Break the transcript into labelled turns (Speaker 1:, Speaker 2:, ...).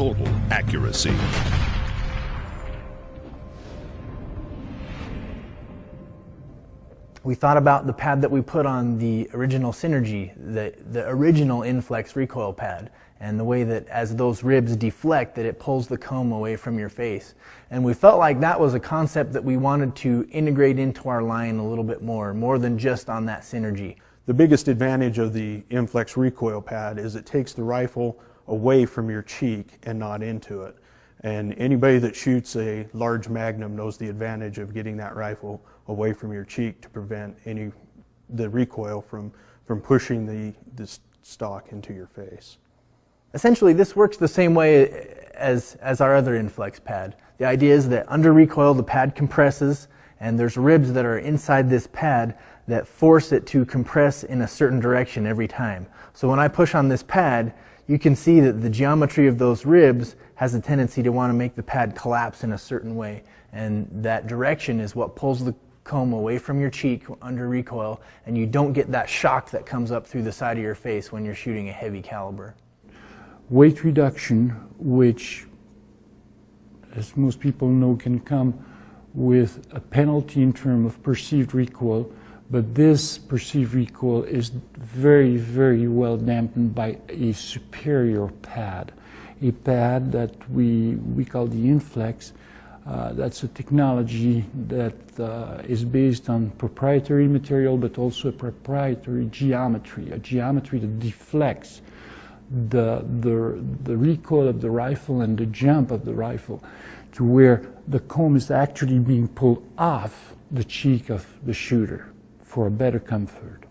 Speaker 1: total accuracy.
Speaker 2: We thought about the pad that we put on the original Synergy, the original Inflex recoil pad, and the way that as those ribs deflect that it pulls the comb away from your face. And we felt like that was a concept that we wanted to integrate into our line a little bit more than just on that Synergy.
Speaker 3: The biggest advantage of the Inflex recoil pad is it takes the rifle away from your cheek and not into it. And anybody that shoots a large Magnum knows the advantage of getting that rifle away from your cheek to prevent the recoil from pushing the stock into your face.
Speaker 2: Essentially, this works the same way as our other Inflex pad. The idea is that under recoil, the pad compresses, and there's ribs that are inside this pad that force it to compress in a certain direction every time. So when I push on this pad, you can see that the geometry of those ribs has a tendency to want to make the pad collapse in a certain way, and that direction is what pulls the comb away from your cheek under recoil, and you don't get that shock that comes up through the side of your face when you're shooting a heavy caliber.
Speaker 4: Weight reduction, which, as most people know, can come with a penalty in terms of perceived recoil, but this perceived recoil is very, very well dampened by a superior pad. A pad that we call the Inflex. That's a technology that is based on proprietary material, but also a proprietary geometry, a geometry that deflects the recoil of the rifle and the jump of the rifle to where the comb is actually being pulled off the cheek of the shooter for a better comfort.